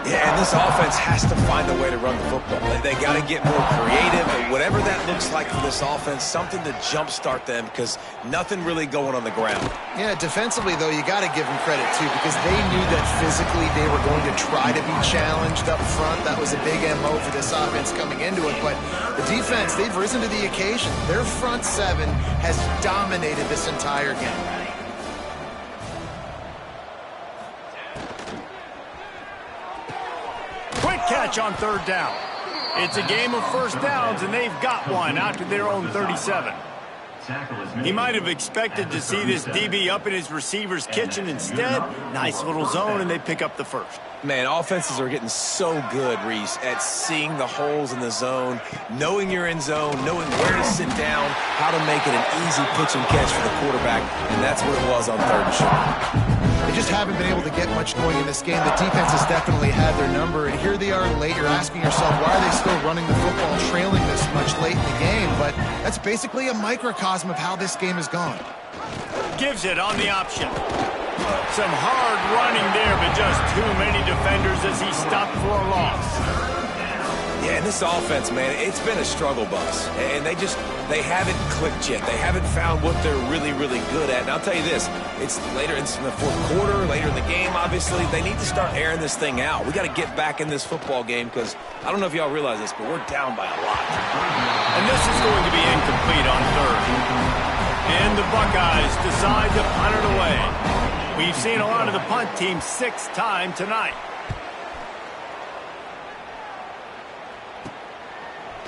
Yeah, and this offense has to find a way to run the football. They got to get more creative, and whatever that looks like for this offense, something to jumpstart them, because nothing really going on the ground. Yeah, defensively, though, you got to give them credit, too, because they knew that physically they were going to try to be challenged up front. That was a big MO for this offense coming into it, but the defense, they've risen to the occasion. Their front seven has dominated this entire game. Quick catch on 3rd down. It's a game of first downs, and they've got one out to their own 37. He might have expected to see this DB up in his receiver's kitchen. Instead, nice little zone, and they pick up the first. Man, offenses are getting so good, Reese, at seeing the holes in the zone, knowing you're in zone, knowing where to sit down, how to make it an easy pitch and catch for the quarterback, and that's what it was on 3rd and short. They just haven't been able to get much going in this game. The defense has definitely had their number, and here they are late. You're asking yourself, why are they still running the football, trailing this much late in the game? But that's basically a microcosm of how this game has gone. Gives it on the option. Some hard running there, but just too many defenders as he stopped for a loss. Yeah, and this offense, man, it's been a struggle bus. And they haven't clicked yet. They haven't found what they're really, really good at. And I'll tell you this, it's later in the 4th quarter, later in the game, obviously. They need to start airing this thing out. We got to get back in this football game because I don't know if y'all realize this, but we're down by a lot. And this is going to be incomplete on 3rd. And the Buckeyes decide to punt it away. We've seen a lot of the punt team 6th time tonight.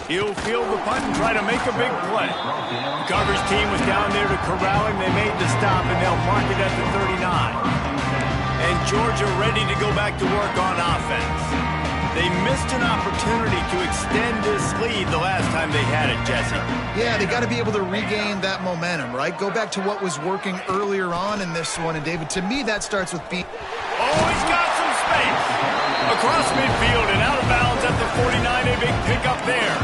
He'll field the punt and try to make a big play. The coverage team was down there to corral him. They made the stop, and they'll mark it at the 39. And Georgia ready to go back to work on offense. They missed an opportunity to extend this lead the last time they had it, Jesse. Yeah, they got to be able to regain that momentum, right? Go back to what was working earlier on in this one. And, David, to me, that starts with being... Oh, he's got some space. Across midfield and out of bounds at the 49. A big pickup there.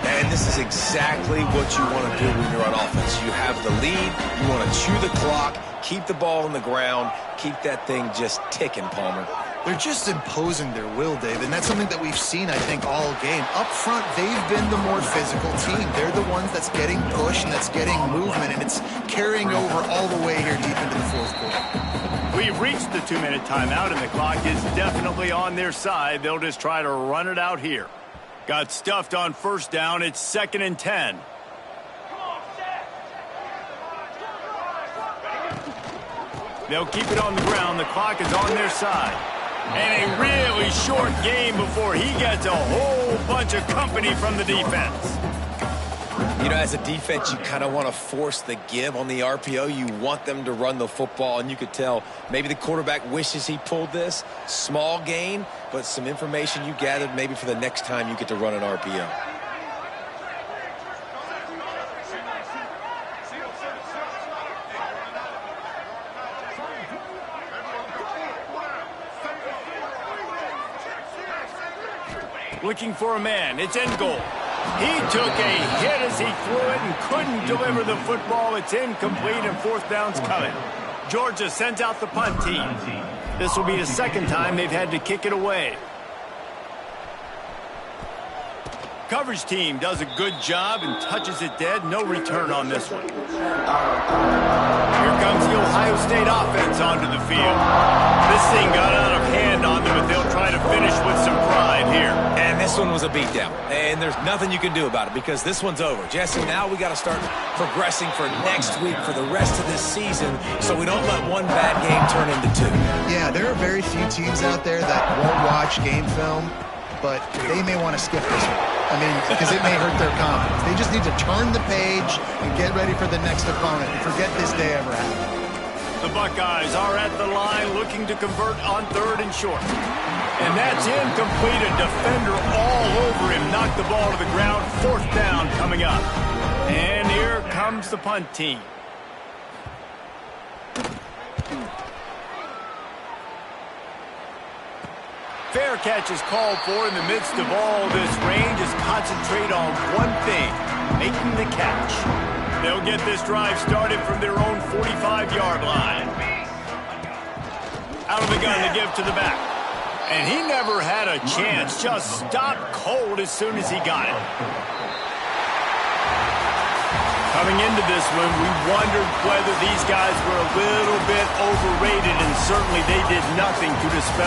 And this is exactly what you want to do when you're on offense. You have the lead. You want to chew the clock, keep the ball on the ground, keep that thing just ticking, Palmer. They're just imposing their will, Dave, and that's something that we've seen, I think, all game. Up front, they've been the more physical team. They're the ones that's getting pushed and that's getting movement, and it's carrying over all the way here deep into the 4th quarter. We've reached the 2-minute timeout, and the clock is definitely on their side. They'll just try to run it out here. Got stuffed on 1st down. It's 2nd and 10. They'll keep it on the ground. The clock is on their side. And a really short game before he gets a whole bunch of company from the defense. You know, as a defense, you kind of want to force the give on the RPO. You want them to run the football, and you could tell maybe the quarterback wishes he pulled this. Small gain, but some information you gathered maybe for the next time you get to run an RPO. Looking for a man. It's end goal. He took a hit as he threw it and couldn't deliver the football. It's incomplete, and 4th down's coming. Georgia sends out the punt team. This will be the 2nd time they've had to kick it away. Coverage team does a good job and touches it dead. No return on this one. Here comes the Ohio State offense onto the field. This thing got out of hand on them, but they'll try to finish with some pride here. And this one was a beatdown. And there's nothing you can do about it because this one's over. Jesse, now we got to start progressing for next week for the rest of this season so we don't let one bad game turn into two. Yeah, there are very few teams out there that won't watch game film, but they may want to skip this one. I mean, because it may hurt their confidence. They just need to turn the page and get ready for the next opponent and forget this day ever happened. The Buckeyes are at the line looking to convert on 3rd and short. And that's incomplete. A defender all over him. Knocked the ball to the ground. 4th down coming up. And here comes the punt team. Fair catch is called for in the midst of all this rain. Just concentrate on one thing, making the catch. They'll get this drive started from their own 45-yard line. Out of the gun to give to the back. And he never had a chance. Just stopped cold as soon as he got it. Coming into this one, we wondered whether these guys were a little bit overrated, and certainly they did nothing to dispel